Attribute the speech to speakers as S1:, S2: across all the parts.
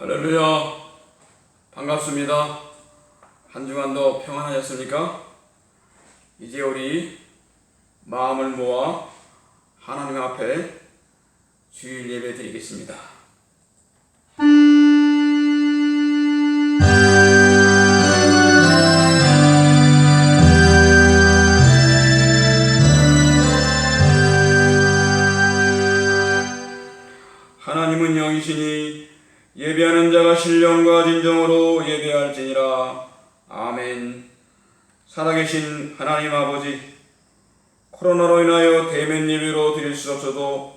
S1: 할렐루야, 반갑습니다. 한 주간도 평안하셨습니까? 이제 우리 마음을 모아 하나님 앞에 주일 예배 드리겠습니다. 하나님은 영이시니 예배하는 자가 신령과 진정으로 예배할지니라. 아멘. 살아계신 하나님 아버지, 코로나로 인하여 대면 예배로 드릴 수 없어도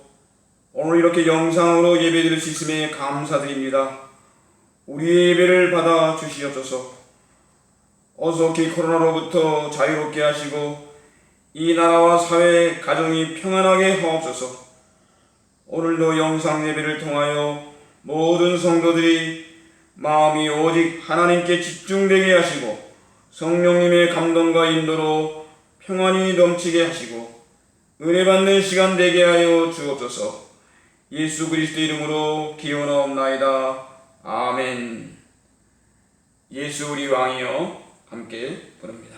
S1: 오늘 이렇게 영상으로 예배 드릴 수 있음에 감사드립니다. 우리의 예배를 받아 주시옵소서. 어서기 코로나로부터 자유롭게 하시고 이 나라와 사회, 가정이 평안하게 하옵소서. 오늘도 영상 예배를 통하여 모든 성도들이 마음이 오직 하나님께 집중되게 하시고 성령님의 감동과 인도로 평안이 넘치게 하시고 은혜 받는 시간 되게 하여 주옵소서. 예수 그리스도 이름으로 기원하옵나이다. 아멘. 예수 우리 왕이여 함께 부릅니다.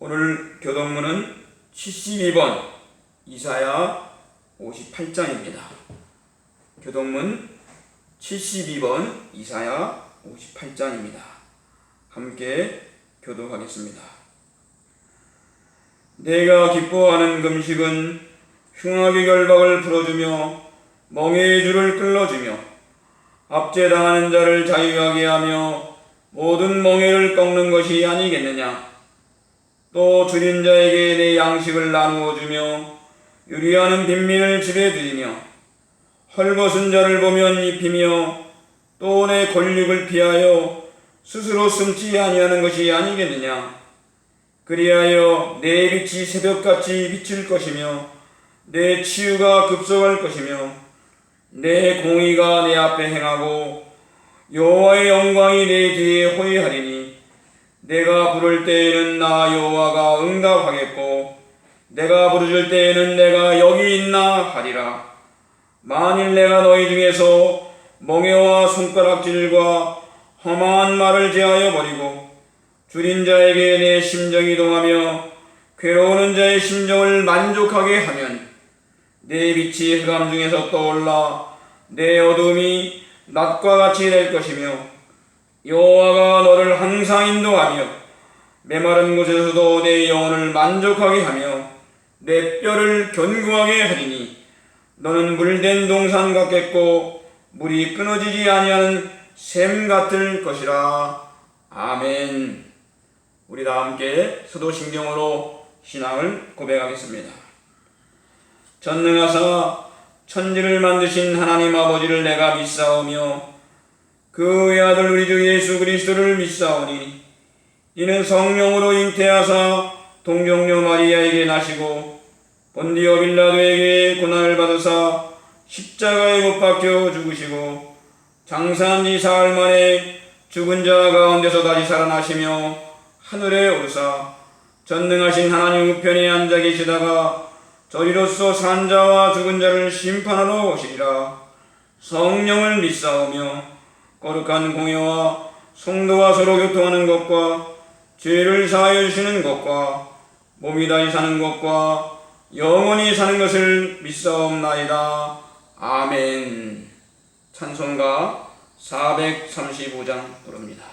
S1: 오늘 교동문은 72번 이사야 58장입니다. 교동문 72번 이사야 58장입니다. 함께 교독하겠습니다. 내가 기뻐하는 금식은 흉악의 결박을 풀어주며 멍에의 줄을 끌어주며 압제당하는 자를 자유하게 하며 모든 멍에를 꺾는 것이 아니겠느냐. 또 줄인 자에게 내 양식을 나누어 주며 유리하는 빈민을 집에 들이며 헐벗은 자를 보면 입히며 또 내 권력을 피하여 스스로 숨지 아니하는 것이 아니겠느냐. 그리하여 내 빛이 새벽같이 비칠 것이며 내 치유가 급속할 것이며 내 공의가 내 앞에 행하고 여호와의 영광이 내 뒤에 호위하리니 내가 부를 때에는 나 여호와가 응답하겠고 내가 부르짖을 때에는 내가 여기 있나 하리라. 만일 내가 너희 중에서 멍에와 손가락질과 험한 말을 제하여 버리고 줄인 자에게 내 심정이 동하며 괴로우는 자의 심정을 만족하게 하면 내 빛이 흑암 중에서 떠올라 내 어둠이 낮과 같이 될 것이며 여호와가 너를 항상 인도하며 메마른 곳에서도 내 영혼을 만족하게 하며 내 뼈를 견고하게 하리니 너는 물된 동산 같겠고 물이 끊어지지 아니하는 샘 같을 것이라. 아멘. 우리 다 함께 수도신경으로 신앙을 고백하겠습니다. 전능하사 천지를 만드신 하나님 아버지를 내가 믿사오며 그 외아들 우리 주 예수 그리스도를 믿사오니 이는 성령으로 잉태하사 동정녀 마리아에게 나시고 본디오 빌라도에게 고난을 받으사 십자가에 못 박혀 죽으시고 장사한 지 사흘 만에 죽은 자 가운데서 다시 살아나시며 하늘에 오르사 전능하신 하나님 우편에 앉아 계시다가 저리로서 산 자와 죽은 자를 심판하러 오시리라. 성령을 믿사오며 거룩한 공예와 성도와 서로 교통하는 것과 죄를 사하여 주시는 것과 몸이 다시 사는 것과 영원히 사는 것을 믿사옵나이다. 아멘. 찬송가 435장 부릅니다.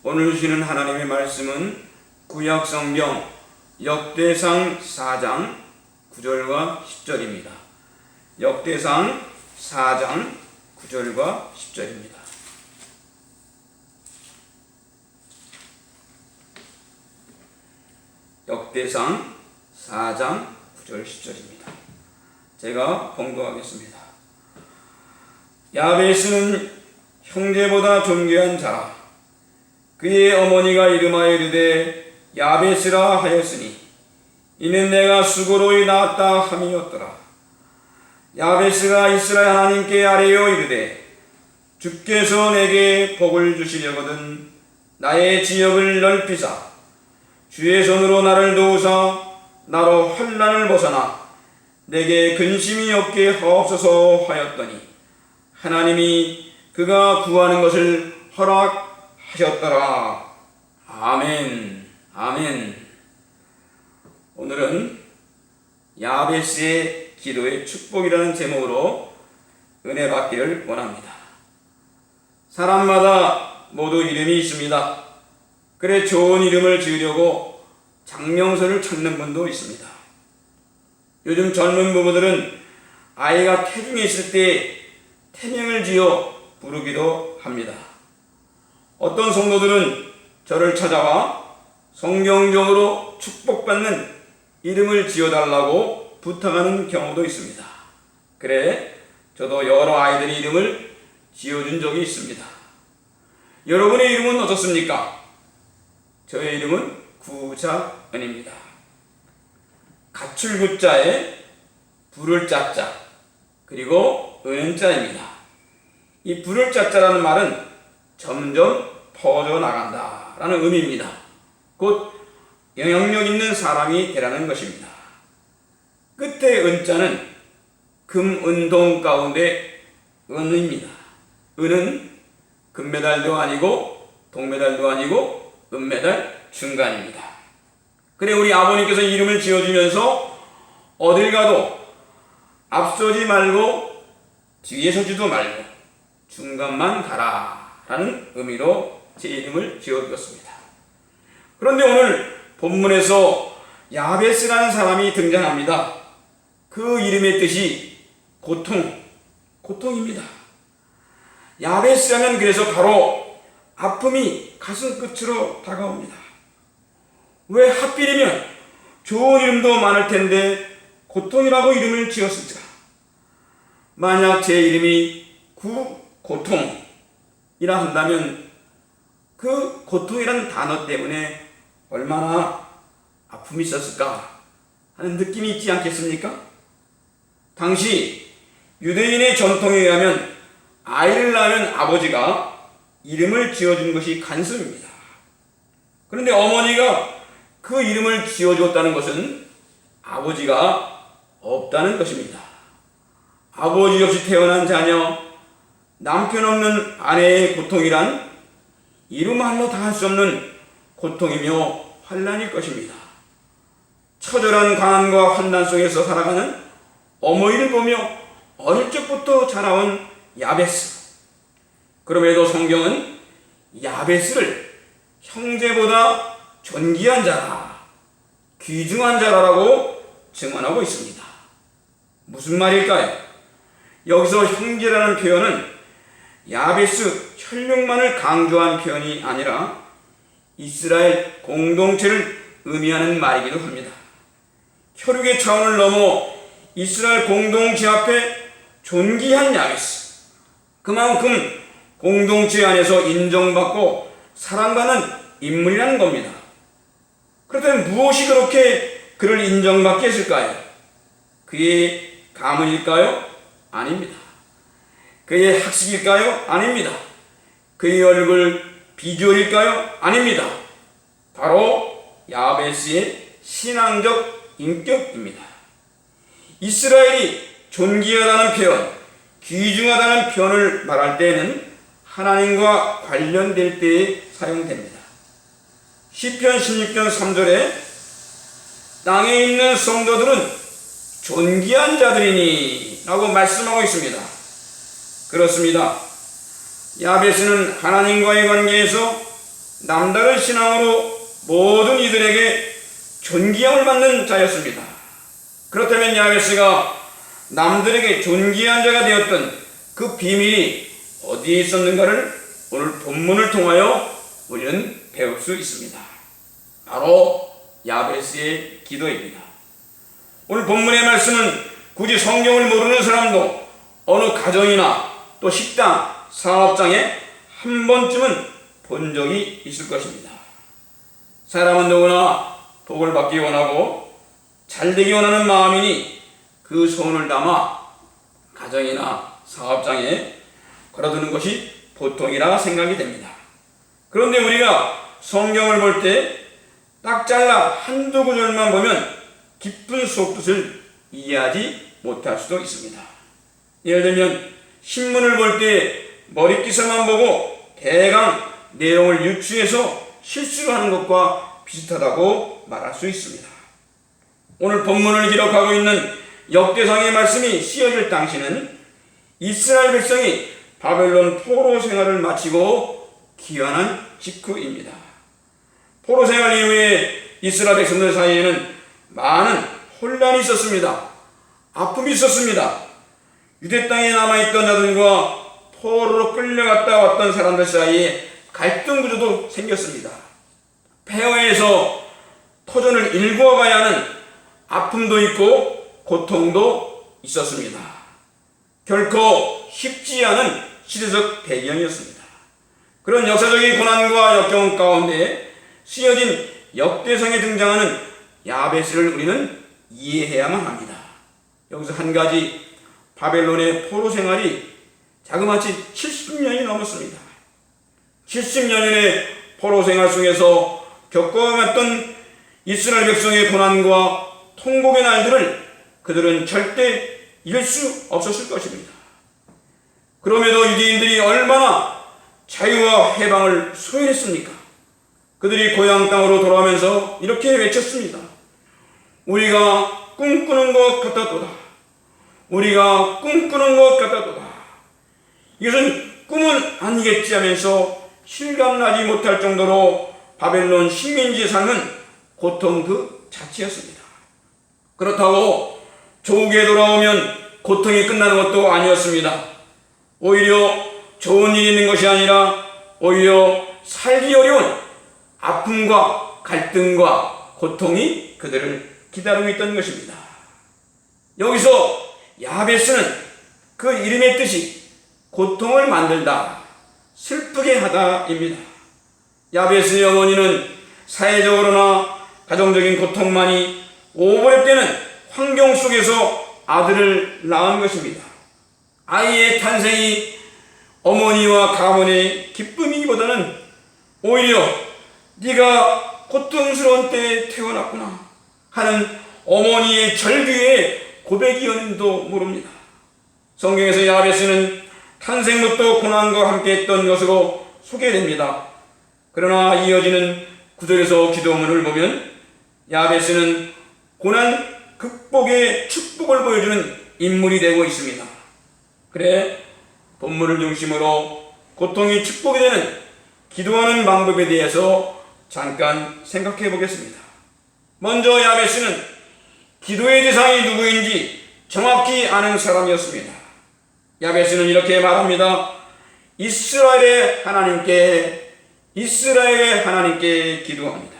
S1: 오늘 주시는 하나님의 말씀은 구약성경 역대상 4장 9절과 10절입니다. 역대상 4장 9절과 10절입니다. 역대상 4장 9절 10절입니다. 제가 봉독하겠습니다. 야베스는 형제보다 존귀한 자라. 그의 어머니가 이름하여 이르되 야베스라 하였으니 이는 내가 수고로이 낳았다 함이었더라. 야베스가 이스라엘 하나님께 아뢰어 이르되 주께서 내게 복을 주시려거든 나의 지역을 넓히사 주의 손으로 나를 도우사 나로 환난을 벗어나 내게 근심이 없게 하옵소서 하였더니 하나님이 그가 구하는 것을 허락하셨더라. 아멘. 아멘. 오늘은 야베스의 기도의 축복이라는 제목으로 은혜 받기를 원합니다. 사람마다 모두 이름이 있습니다. 그래 좋은 이름을 지으려고 장명소를 찾는 분도 있습니다. 요즘 젊은 부부들은 아이가 태중에 있을 때 태명을 지어 부르기도 합니다. 어떤 성도들은 저를 찾아와 성경적으로 축복받는 이름을 지어달라고 부탁하는 경우도 있습니다. 그래 저도 여러 아이들의 이름을 지어준 적이 있습니다. 여러분의 이름은 어떻습니까? 저의 이름은 구자은입니다. 갖출 구자에 부를 자자 그리고 은자입니다. 이 부를 자자라는 말은 점점 퍼져나간다 라는 의미입니다. 곧 영향력 있는 사람이 되라는 것입니다. 끝에 은자는 금, 은, 동 가운데 은입니다. 은은 금메달도 아니고 동메달도 아니고 은메달 중간입니다. 그래 우리 아버님께서 이름을 지어주면서 어딜 가도 앞서지 말고 뒤에 서지도 말고 중간만 가라 라는 의미로 제 이름을 지어주었습니다. 그런데 오늘 본문에서 야베스라는 사람이 등장합니다. 그 이름의 뜻이 고통입니다. 야베스라면 그래서 바로 아픔이 가슴 끝으로 다가옵니다. 왜 하필이면 좋은 이름도 많을 텐데 고통이라고 이름을 지었을까? 만약 제 이름이 고통이라 한다면 그 고통이라는 단어 때문에 얼마나 아픔이 있었을까 하는 느낌이 있지 않겠습니까? 당시 유대인의 전통에 의하면 아이를 낳으면 아버지가 이름을 지어주는 것이 간습입니다. 그런데 어머니가 그 이름을 지어주었다는 것은 아버지가 없다는 것입니다. 아버지 없이 태어난 자녀, 남편 없는 아내의 고통이란 이루 말로 다 할 수 없는 고통이며 환난일 것입니다. 처절한 가난과 환난 속에서 살아가는 어머니를 보며 어릴 적부터 자라온 야베스. 그럼에도 성경은 야베스를 형제보다 존귀한 자라, 귀중한 자라라고 증언하고 있습니다. 무슨 말일까요? 여기서 형제라는 표현은 야베스 혈육만을 강조한 표현이 아니라 이스라엘 공동체를 의미하는 말이기도 합니다. 혈육의 차원을 넘어 이스라엘 공동체 앞에 존귀한 야베스, 그만큼 공동체 안에서 인정받고 사랑받는 인물이라는 겁니다. 그렇다면 무엇이 그렇게 그를 인정받게 했을까요? 그의 가문일까요? 아닙니다. 그의 학식일까요? 아닙니다. 그의 얼굴 비주얼일까요? 아닙니다. 바로 야베스의 신앙적 인격입니다. 이스라엘이 존귀하다는 표현, 귀중하다는 표현을 말할 때에는 하나님과 관련될 때에 사용됩니다. 시편 16편 3절에 땅에 있는 성도들은 존귀한 자들이니 라고 말씀하고 있습니다. 그렇습니다. 야베스는 하나님과의 관계에서 남다른 신앙으로 모든 이들에게 존귀함을 받는 자였습니다. 그렇다면 야베스가 남들에게 존귀한 자가 되었던 그 비밀이 어디에 있었는가를 오늘 본문을 통하여 우리는 배울 수 있습니다. 바로 야베스의 기도입니다. 오늘 본문의 말씀은 굳이 성경을 모르는 사람도 어느 가정이나 또 식당, 사업장에 한 번쯤은 본 적이 있을 것입니다. 사람은 누구나 복을 받기 원하고 잘되기 원하는 마음이니 그 소원을 담아 가정이나 사업장에 걸어두는 것이 보통이라 생각이 됩니다. 그런데 우리가 성경을 볼 때 딱 잘라 한두 구절만 보면 깊은 속뜻을 이해하지 못할 수도 있습니다. 예를 들면 신문을 볼 때 머릿기사만 보고 대강 내용을 유추해서 실수를 하는 것과 비슷하다고 말할 수 있습니다. 오늘 본문을 기록하고 있는 역대상의 말씀이 쓰여질 당시는 이스라엘 백성이 바벨론 포로 생활을 마치고 귀환한 직후입니다. 포로 생활 이후에 이스라엘 백성들 사이에는 많은 혼란이 있었습니다. 아픔이 있었습니다. 유대 땅에 남아있던 자들과 포로로 끌려갔다 왔던 사람들 사이에 갈등 구조도 생겼습니다. 폐허에서 터전을 일구어가야 하는 아픔도 있고 고통도 있었습니다. 결코 쉽지 않은 시대적 배경이었습니다. 그런 역사적인 고난과 역경 가운데 쓰여진 역대성에 등장하는 야베스를 우리는 이해해야만 합니다. 여기서 한 가지, 바벨론의 포로 생활이 자그마치 70년이 넘었습니다. 70년의 포로 생활 속에서 겪어왔던 이스라엘 백성의 고난과 통곡의 날들을 그들은 절대 잊을 수 없었을 것입니다. 그럼에도 유대인들이 얼마나 자유와 해방을 소원했습니까? 그들이 고향 땅으로 돌아오면서 이렇게 외쳤습니다. 우리가 꿈꾸는 것 같았도다. 우리가 꿈꾸는 것 같았도다. 이것은 꿈은 아니겠지 하면서 실감나지 못할 정도로 바벨론 식민지의 삶은 고통 그 자체였습니다. 그렇다고 조국에 돌아오면 고통이 끝나는 것도 아니었습니다. 오히려 좋은 일이 있는 것이 아니라 오히려 살기 어려운 아픔과 갈등과 고통이 그들을 기다리고 있던 것입니다. 여기서 야베스는 그 이름의 뜻이 고통을 만들다, 슬프게 하다입니다. 야베스의 어머니는 사회적으로나 가정적인 고통만이 오버랩되는 환경 속에서 아들을 낳은 것입니다. 아이의 탄생이 어머니와 가문의 기쁨이기보다는 오히려 네가 고통스러운 때에 태어났구나 하는 어머니의 절규의 고백이었는지도 모릅니다. 성경에서 야베스는 탄생부터 고난과 함께했던 것으로 소개됩니다. 그러나 이어지는 구절에서 기도문을 보면 야베스는 고난 극복의 축복을 보여주는 인물이 되고 있습니다. 그래, 본문을 중심으로 고통이 축복이 되는 기도하는 방법에 대해서 잠깐 생각해 보겠습니다. 먼저 야베스는 기도의 대상이 누구인지 정확히 아는 사람이었습니다. 야베스는 이렇게 말합니다. 이스라엘의 하나님께 기도합니다.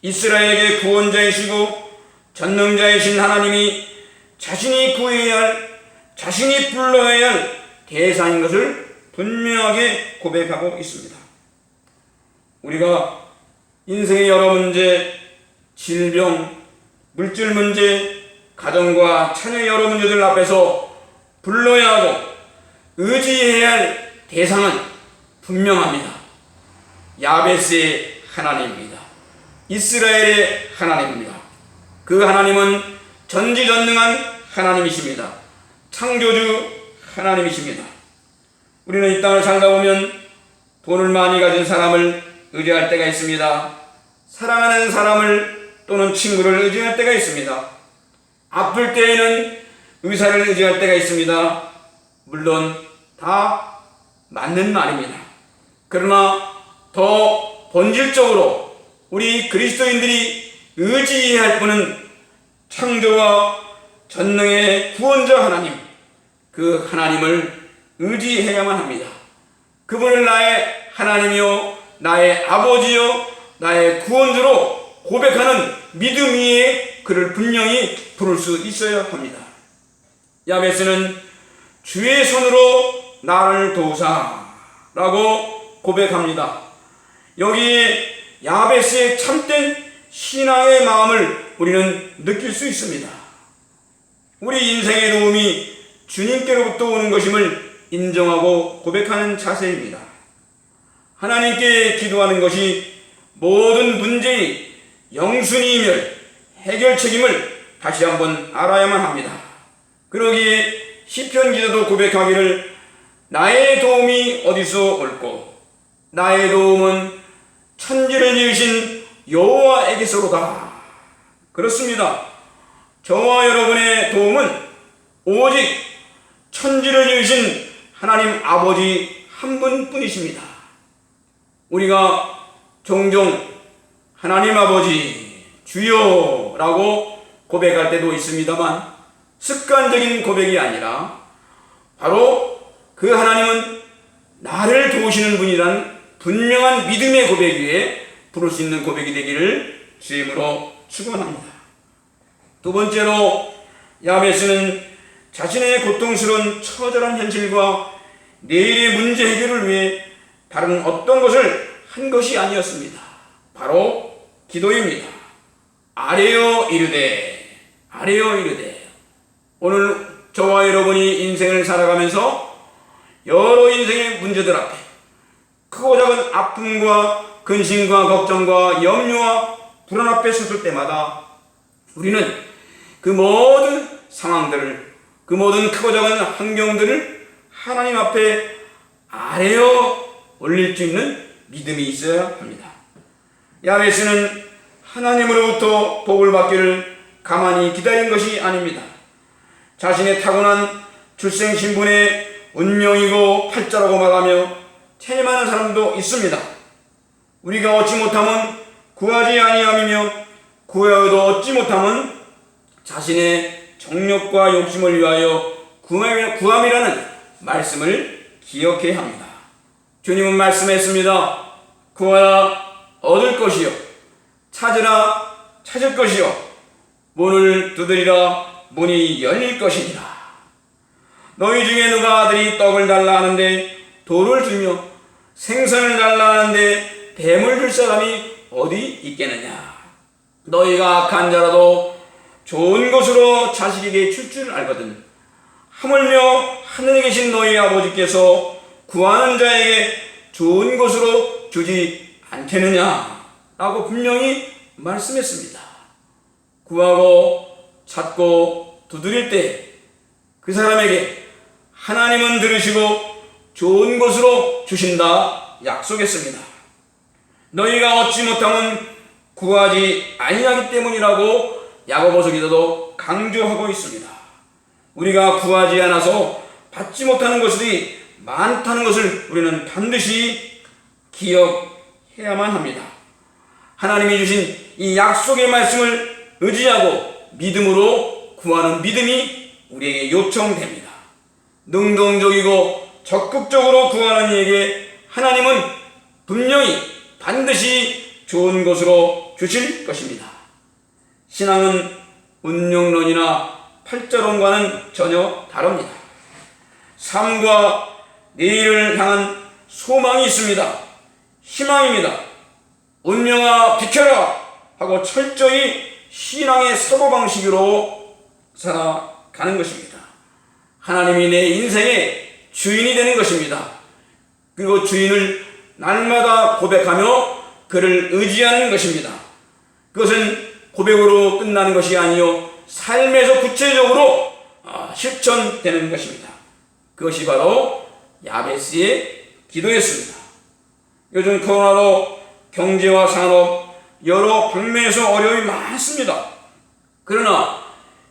S1: 이스라엘에게 구원자이시고 전능자이신 하나님이 자신이 구해야 할, 자신이 불러야 할 대상인 것을 분명하게 고백하고 있습니다. 우리가 인생의 여러 문제, 질병, 물질 문제, 가정과 자녀의 여러 문제들 앞에서 불러야 하고 의지해야 할 대상은 분명합니다. 야베스의 하나님입니다. 이스라엘의 하나님입니다. 그 하나님은 전지전능한 하나님이십니다. 창조주 하나님이십니다. 우리는 이 땅을 살다 보면 돈을 많이 가진 사람을 의지할 때가 있습니다. 사랑하는 사람을 또는 친구를 의지할 때가 있습니다. 아플 때에는 의사를 의지할 때가 있습니다. 물론 다 맞는 말입니다. 그러나 더 본질적으로 우리 그리스도인들이 의지해야 할 분은 창조와 전능의 구원자 하나님, 그 하나님을 의지해야만 합니다. 그분을 나의 하나님이요, 나의 아버지요, 나의 구원주로 고백하는 믿음 위에 그를 분명히 부를 수 있어야 합니다. 야베스는 주의 손으로 나를 도우사라고 고백합니다. 여기에 야베스의 참된 신앙의 마음을 우리는 느낄 수 있습니다. 우리 인생의 도움이 주님께로부터 오는 것임을 인정하고 고백하는 자세입니다. 하나님께 기도하는 것이 모든 문제의 영순이이며 해결 책임을 다시 한번 알아야만 합니다. 그러기에 시편 기자도 고백하기를 나의 도움이 어디서 올꼬 나의 도움은 천지를 지으신 여호와에게서로다. 그렇습니다. 저와 여러분의 도움은 오직 천지를 지으신 하나님 아버지 한 분뿐이십니다. 우리가 종종 하나님 아버지 주여라고 고백할 때도 있습니다만 습관적인 고백이 아니라 바로 그 하나님은 나를 도우시는 분이란 분명한 믿음의 고백 위에 부를 수 있는 고백이 되기를 주임으로 축원합니다. 두 번째로 야베스는 자신의 고통스러운 처절한 현실과 내일의 문제 해결을 위해 다른 어떤 것을 한 것이 아니었습니다. 바로 기도입니다. 아뢰어 이르되 오늘 저와 여러분이 인생을 살아가면서 여러 인생의 문제들 앞에 크고 작은 아픔과 근심과 걱정과 염려와 불안 앞에 섰을 때마다 우리는 그 모든 상황들을, 그 모든 크고 작은 환경들을 하나님 앞에 아뢰어 올릴 수 있는 믿음이 있어야 합니다. 야베스는 하나님으로부터 복을 받기를 가만히 기다린 것이 아닙니다. 자신의 타고난 출생 신분의 운명이고 팔자라고 말하며 체념하는 사람도 있습니다. 우리가 얻지 못하면 구하지 아니함이며 구하여도 얻지 못하면 자신의 정욕과 욕심을 위하여 구함이라는 말씀을 기억해야 합니다. 주님은 말씀했습니다. 구하라 얻을 것이요 찾으라 찾을 것이요 문을 두드리라 문이 열릴 것이니라. 너희 중에 누가 아들이 떡을 달라 하는데 돌을 주며 생선을 달라 하는데 뱀을 줄 사람이 어디 있겠느냐. 너희가 악한 자라도 좋은 것으로 자식에게 줄 줄 알거든 하물며 하늘에 계신 너희 아버지께서 구하는 자에게 좋은 것으로 주지 않겠느냐 라고 분명히 말씀했습니다. 구하고 찾고 두드릴 때 그 사람에게 하나님은 들으시고 좋은 것으로 주신다 약속했습니다. 너희가 얻지 못하면 구하지 아니하기 때문이라고 야고보서 기도도 강조하고 있습니다. 우리가 구하지 않아서 받지 못하는 것들이 많다는 것을 우리는 반드시 기억해야만 합니다. 하나님이 주신 이 약속의 말씀을 의지하고 믿음으로 구하는 믿음이 우리에게 요청됩니다. 능동적이고 적극적으로 구하는 이에게 하나님은 분명히 반드시 좋은 것으로 주실 것입니다. 신앙은 운명론이나 팔자론과는 전혀 다릅니다. 삶과 내일을 향한 소망이 있습니다. 희망입니다. 운명아 비켜라 하고 철저히 신앙의 사고방식으로 살아가는 것입니다. 하나님이 내 인생의 주인이 되는 것입니다. 그리고 주인을 날마다 고백하며 그를 의지하는 것입니다. 그것은 고백으로 끝나는 것이 아니요 삶에서 구체적으로 실천되는 것입니다. 그것이 바로 야베스의 기도였습니다. 요즘 코로나로 경제와 산업 여러 방면에서 어려움이 많습니다. 그러나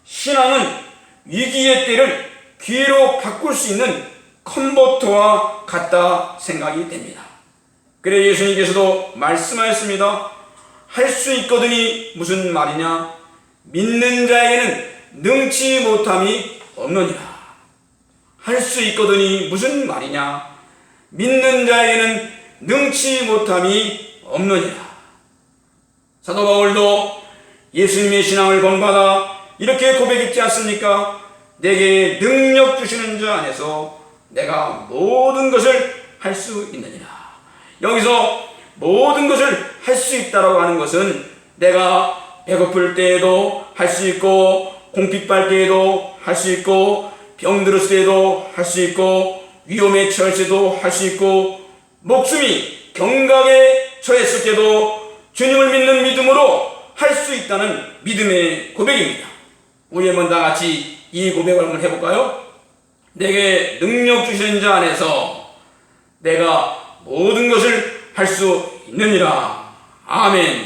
S1: 신앙은 위기의 때를 기회로 바꿀 수 있는 컨버터와 같다 생각이 됩니다. 그래 예수님께서도 말씀하셨습니다. 할 수 있거든이 무슨 말이냐? 믿는 자에게는 능치 못함이 없느니라. 할 수 있거든이 무슨 말이냐? 믿는 자에게는 능치 못함이 없느니라. 사도 바울도 예수님의 신앙을 본받아 이렇게 고백했지 않습니까? 내게 능력 주시는 자 안에서 내가 모든 것을 할 수 있느니라. 여기서 모든 것을 할 수 있다라고 하는 것은 내가 배고플 때에도 할 수 있고 공핍 받을 때에도 할 수 있고 병들었을 때에도 할 수 있고 위험에 처했을 때도 할 수 있고 목숨이 경각에 처했을 때도 주님을 믿는 믿음으로 할 수 있다는 믿음의 고백입니다. 우리 한번 다 같이 이 고백을 한번 해볼까요? 내게 능력 주시는 자 안에서 내가 모든 것을 할 수 있느니라. 아멘.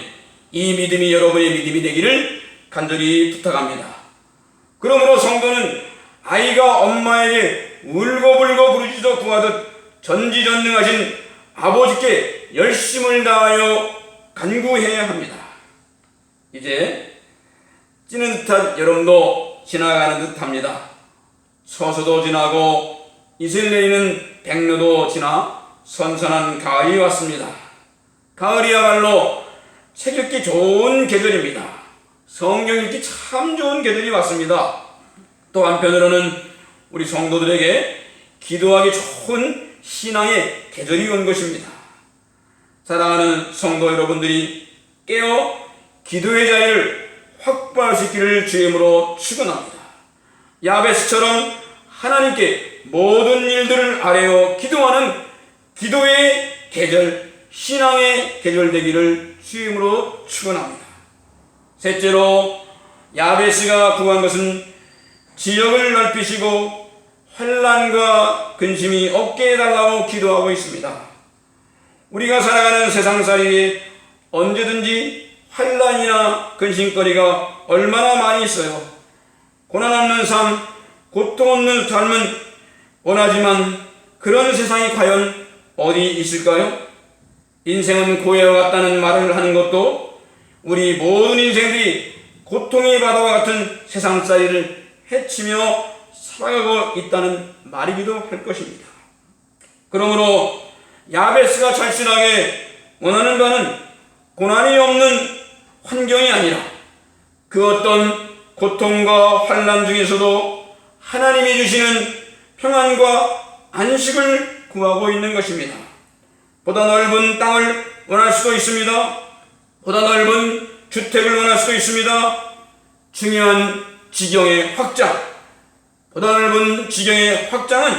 S1: 이 믿음이 여러분의 믿음이 되기를 간절히 부탁합니다. 그러므로 성도는 아이가 엄마에게 울고불고 부르짖어 구하듯 전지전능하신 아버지께 열심을 다하여 간구해야 합니다. 이제 찌는 듯한 여름도 지나가는 듯합니다. 처수도 지나고 이슬 내리는 백로도 지나 선선한 가을이 왔습니다. 가을이야말로 책 읽기 좋은 계절입니다. 성경 읽기 참 좋은 계절이 왔습니다. 또 한편으로는 우리 성도들에게 기도하기 좋은 신앙의 계절이 온 것입니다. 사랑하는 성도 여러분들이 깨어 기도의 자리를 확보할 수 있기를 주임으로 축원합니다. 야베스처럼 하나님께 모든 일들을 아뢰어 기도하는 기도의 계절, 신앙의 계절 되기를 주임으로 축원합니다. 셋째로 야베스가 구한 것은 지역을 넓히시고 환난과 근심이 없게 해달라고 기도하고 있습니다. 우리가 살아가는 세상살이에 언제든지 환난이나 근심거리가 얼마나 많이 있어요. 고난 없는 삶, 고통 없는 삶은 원하지만 그런 세상이 과연 어디 있을까요? 인생은 고해와 같다는 말을 하는 것도 우리 모든 인생들이 고통의 바다와 같은 세상살이를 헤치며 살아가고 있다는 말이기도 할 것입니다. 그러므로 야베스가 절실하게 원하는 바는 고난이 없는 환경이 아니라 그 어떤 고통과 환난 중에서도 하나님이 주시는 평안과 안식을 구하고 있는 것입니다. 보다 넓은 땅을 원할 수도 있습니다. 보다 넓은 주택을 원할 수도 있습니다. 중요한 지경의 확장, 보다 넓은 지경의 확장은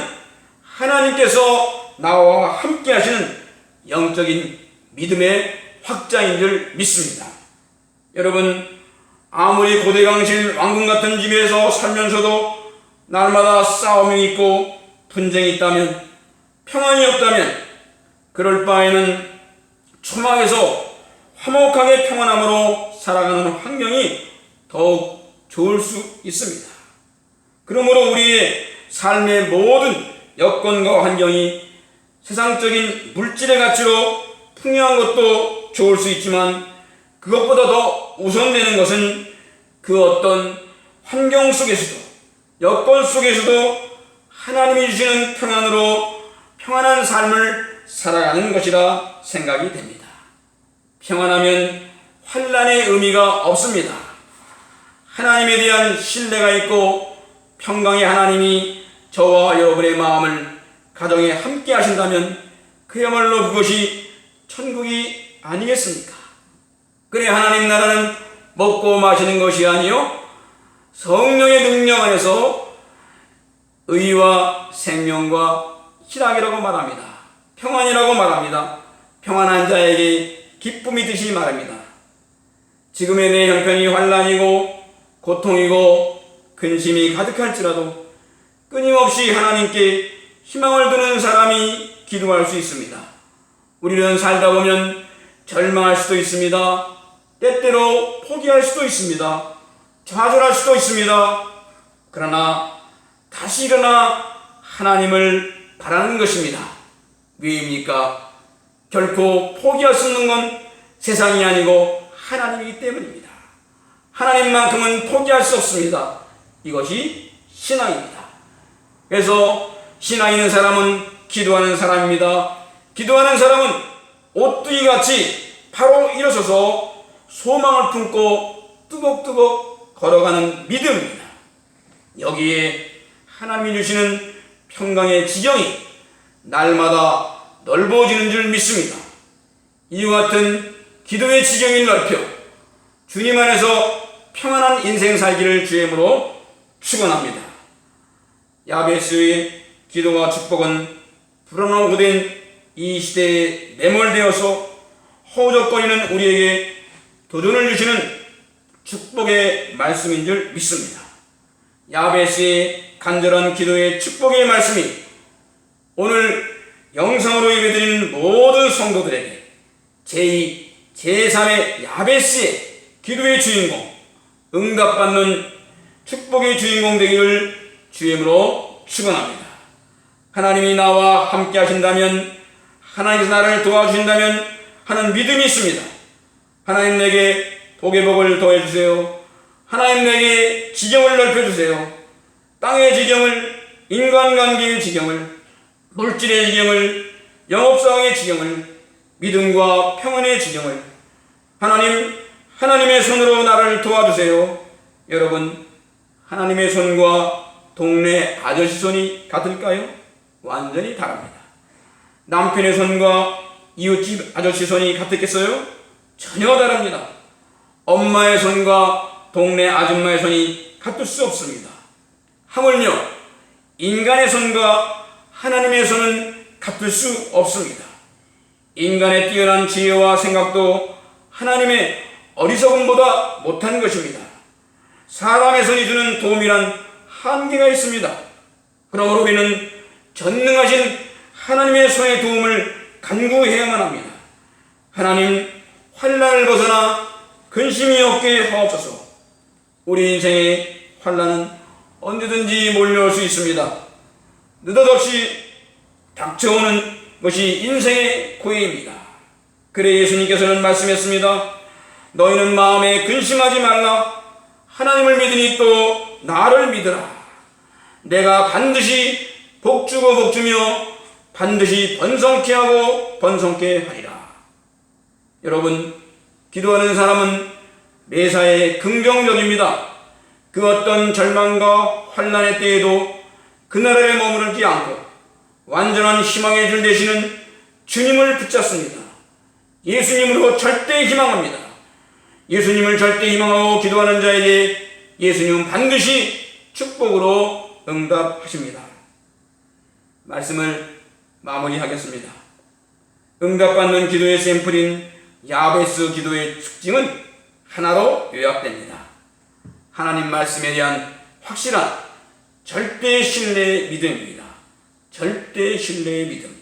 S1: 하나님께서 나와 함께 하시는 영적인 믿음의 확장인 줄 믿습니다. 여러분, 아무리 고대강실 왕궁 같은 집에서 살면서도 날마다 싸움이 있고 분쟁이 있다면, 평안이 없다면 그럴 바에는 초막에서 화목하게 평안함으로 살아가는 환경이 더욱 좋을 수 있습니다. 그러므로 우리의 삶의 모든 여건과 환경이 세상적인 물질의 가치로 풍요한 것도 좋을 수 있지만, 그것보다 더 우선되는 것은 그 어떤 환경 속에서도, 여건 속에서도 하나님이 주시는 평안으로 평안한 삶을 살아가는 것이라 생각이 됩니다. 평안하면 환난의 의미가 없습니다. 하나님에 대한 신뢰가 있고 평강의 하나님이 저와 여러분의 마음을 가정에 함께 하신다면 그야말로 그것이 천국이 아니겠습니까? 그래, 하나님 나라는 먹고 마시는 것이 아니요 성령의 능력 안에서 의와 생명과 희락이라고 말합니다. 평안이라고 말합니다. 평안한 자에게 기쁨이 듯이 말합니다. 지금의 내 형편이 환난이고 고통이고 근심이 가득할지라도 끊임없이 하나님께 희망을 두는 사람이 기도할 수 있습니다. 우리는 살다 보면 절망할 수도 있습니다. 때때로 포기할 수도 있습니다. 좌절할 수도 있습니다. 그러나 다시 일어나 하나님을 바라는 것입니다. 왜입니까? 결코 포기할 수 없는 건 세상이 아니고 하나님이기 때문입니다. 하나님만큼은 포기할 수 없습니다. 이것이 신앙입니다. 그래서 신앙 있는 사람은 기도하는 사람입니다. 기도하는 사람은 오뚜기같이 바로 일어서서 소망을 품고 뚜벅뚜벅 걸어가는 믿음입니다. 여기에 하나님이 주시는 평강의 지경이 날마다 넓어지는 줄 믿습니다. 이와 같은 기도의 지경이 넓혀 주님 안에서 평안한 인생 살기를 주임으로 축원합니다. 야베스의 기도와 축복은 불안하고 된 이 시대에 매몰되어서 허우적거리는 우리에게 도전을 주시는 축복의 말씀인 줄 믿습니다. 야베스의 간절한 기도의 축복의 말씀이 오늘 영상으로 예배드리는 모든 성도들에게 제2, 제3의 야베스의 기도의 주인공, 응답받는 축복의 주인공 되기를 주임으로 축원합니다. 하나님이 나와 함께 하신다면, 하나님께서 나를 도와주신다면 하는 믿음이 있습니다. 하나님 내게 복의 복을 더해주세요. 하나님 내게 지경을 넓혀주세요. 땅의 지경을, 인간관계의 지경을, 물질의 지경을, 영업사항의 지경을, 믿음과 평안의 지경을 하나님의 손으로 나를 도와주세요. 여러분, 하나님의 손과 동네 아저씨 손이 같을까요? 완전히 다릅니다. 남편의 손과 이웃집 아저씨 손이 같았겠어요? 전혀 다릅니다. 엄마의 손과 동네 아줌마의 손이 같을 수 없습니다. 하물며 인간의 손과 하나님의 손은 같을 수 없습니다. 인간의 뛰어난 지혜와 생각도 하나님의 어리석음보다 못한 것입니다. 사람의 손이 주는 도움이란 한계가 있습니다. 그러므로 우리는 전능하신 하나님의 손의 도움을 간구해야만 합니다. 하나님, 환난을 벗어나 근심이 없게 하옵소서. 우리 인생의 환난은 언제든지 몰려올 수 있습니다. 느닷없이 닥쳐오는 것이 인생의 고해입니다. 그래 예수님께서는 말씀했습니다. 너희는 마음에 근심하지 말라. 하나님을 믿으니 또 나를 믿으라. 내가 반드시 복주고 복주며 반드시 번성케 하고 번성케 하리라. 여러분, 기도하는 사람은 매사에 긍정적입니다. 그 어떤 절망과 환난의 때에도 그 나라에 머무르지 않고 완전한 희망의 줄 되시는 주님을 붙잡습니다. 예수님으로 절대 희망합니다. 예수님을 절대 희망하고 기도하는 자에게 예수님은 반드시 축복으로 응답하십니다. 말씀을 마무리하겠습니다. 응답받는 기도의 샘플인 야베스 기도의 특징은 하나로 요약됩니다. 하나님 말씀에 대한 확실한 절대 신뢰의 믿음입니다. 절대 신뢰의 믿음.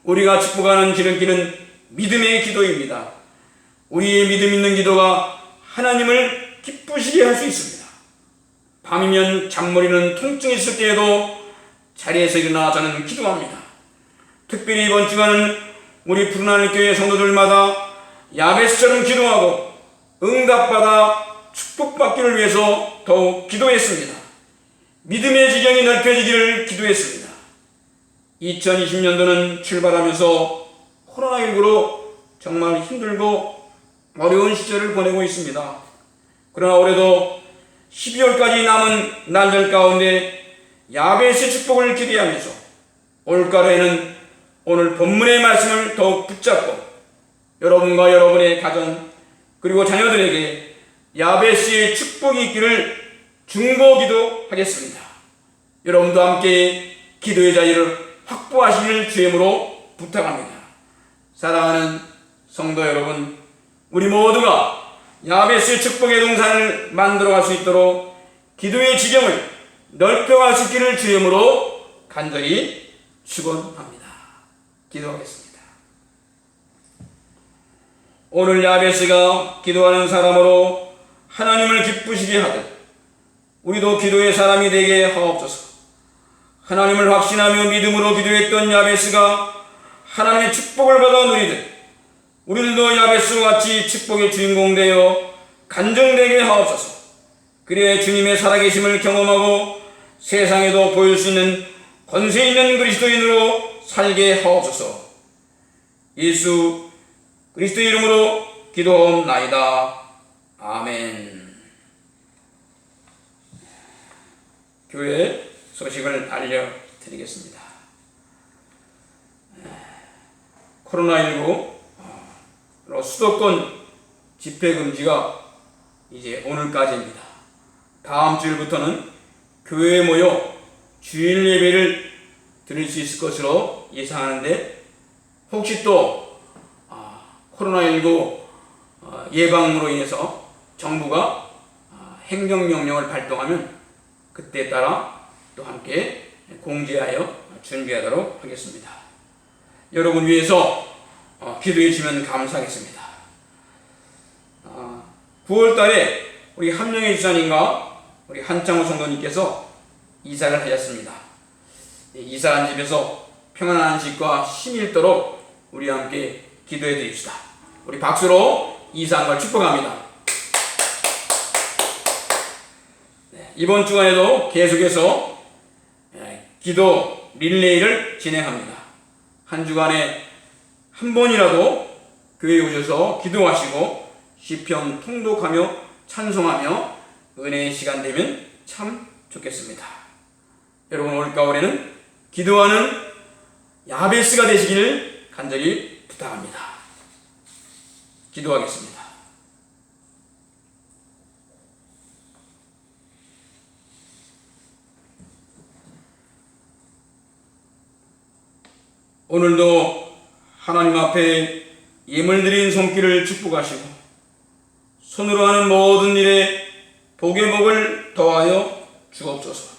S1: 우리가 축복하는 지름길은 믿음의 기도입니다. 우리의 믿음 있는 기도가 하나님을 기쁘시게 할 수 있습니다. 밤이면 잠머리는 통증이 있을 때에도 자리에서 일어나 저는 기도합니다. 특별히 이번 주간은 우리 푸른하늘 교회 성도들마다 야베스처럼 기도하고 응답받아 축복받기를 위해서 더욱 기도했습니다. 믿음의 지경이 넓혀지기를 기도했습니다. 2020년도는 출발하면서 코로나19로 정말 힘들고 어려운 시절을 보내고 있습니다. 그러나 올해도 12월까지 남은 난절 가운데 야베스의 축복을 기대하면서 올가을에는 오늘 본문의 말씀을 더욱 붙잡고 여러분과 여러분의 가정 그리고 자녀들에게 야베스의 축복이 있기를 중보기도하겠습니다. 여러분도 함께 기도의 자리를 확보하시길 주임으로 부탁합니다. 사랑하는 성도 여러분, 우리 모두가 야베스의 축복의 동산을 만들어갈 수 있도록 기도의 지경을 넓혀갈 수 있기를 주임으로 간절히 축원합니다. 기도하겠습니다. 오늘 야베스가 기도하는 사람으로 하나님을 기쁘시게 하듯 우리도 기도의 사람이 되게 하옵소서. 하나님을 확신하며 믿음으로 기도했던 야베스가 하나님의 축복을 받아 누리듯 우리들도 야베스와 같이 축복의 주인공 되어 간증되게 하옵소서. 그래야 주님의 살아계심을 경험하고 세상에도 보일 수 있는 권세 있는 그리스도인으로 살게 하옵소서. 예수 그리스도 이름으로 기도하옵나이다. 아멘. 교회 소식을 알려드리겠습니다. 코로나19로 수도권 집회금지가 이제 오늘까지입니다. 다음 주일부터는 교회에 모여 주일 예배를 드릴 수 있을 것으로 예상하는데 혹시 또 코로나19 예방으로 인해서 정부가 행정명령을 발동하면 그때에 따라 또 함께 공지하여 준비하도록 하겠습니다. 여러분 위해서 기도해 주시면 감사하겠습니다. 9월 달에 우리 함영의 집사님과 우리 한창호 성도님께서 이사를 하셨습니다. 이사한 집에서 평안한 안식과 힘이 있도록 우리 함께 기도해 드립시다. 우리 박수로 이사한 걸 축복합니다. 이번 주간에도 계속해서 기도 릴레이를 진행합니다. 한 주간에 한 번이라도 교회에 오셔서 기도하시고 시편 통독하며 찬송하며 은혜의 시간 되면 참 좋겠습니다. 여러분 올가을에는 기도하는 야베스가 되시기를 간절히 부탁합니다. 기도하겠습니다. 오늘도 하나님 앞에 예물 드린 손길을 축복하시고 손으로 하는 모든 일에 복의 복을 더하여 주옵소서.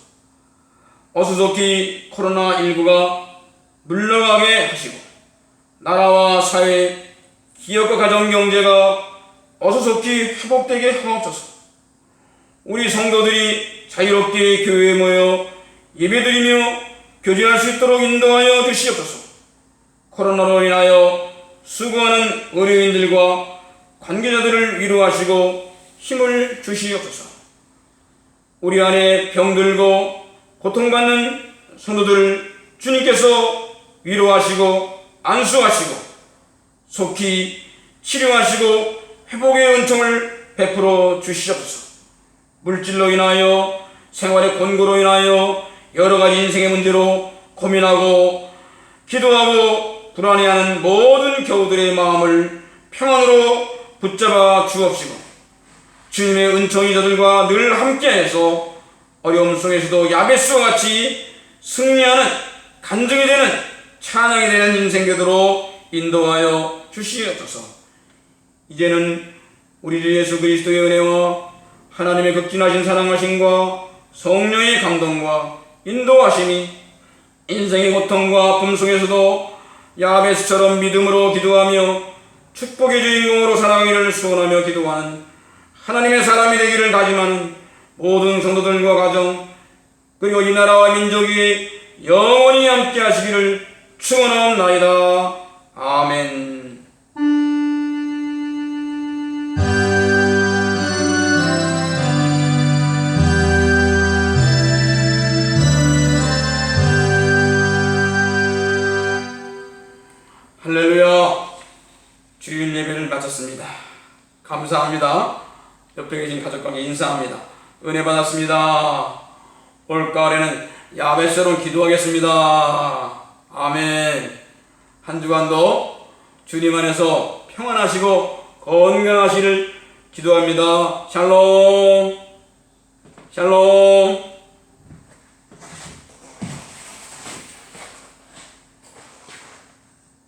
S1: 어수속히 코로나19가 물러가게 하시고 나라와 사회, 기업과 가정 경제가 어수속히 회복되게 하옵소서. 우리 성도들이 자유롭게 교회에 모여 예배드리며 교제할 수 있도록 인도하여 주시옵소서. 코로나로 인하여 수고하는 의료인들과 관계자들을 위로하시고 힘을 주시옵소서. 우리 안에 병들고 고통받는 성도들을 주님께서 위로하시고 안수하시고 속히 치료하시고 회복의 은총을 베풀어 주시옵소서. 물질로 인하여 생활의 곤고로 인하여 여러 가지 인생의 문제로 고민하고 기도하고 불안해하는 모든 교우들의 마음을 평안으로 붙잡아 주옵시고 주님의 은총이 저들과 늘 함께해서 어려움 속에서도 야베스와 같이 승리하는 간증이 되는 찬양이 되는 인생 되도록 인도하여 주시옵소서. 이제는 우리 주 예수 그리스도의 은혜와 하나님의 극진하신 사랑하심과 성령의 감동과 인도하심이 인생의 고통과 아픔 속에서도 야베스처럼 믿음으로 기도하며 축복의 주인공으로 살아가기를 소원하며 기도하는 하나님의 사람이 되기를 다짐하는 모든 성도들과 가정 그리고 이 나라와 민족이 영원히 함께 하시기를 축원하옵나이다. 아멘. 할렐루야. 주일 예배를 마쳤습니다. 감사합니다. 옆에 계신 가족과 인사합니다. 은혜 받았습니다. 올가을에는 야베스로 기도하겠습니다. 아멘. 한 주간도 주님 안에서 평안하시고 건강하시를 기도합니다. 샬롬 샬롬.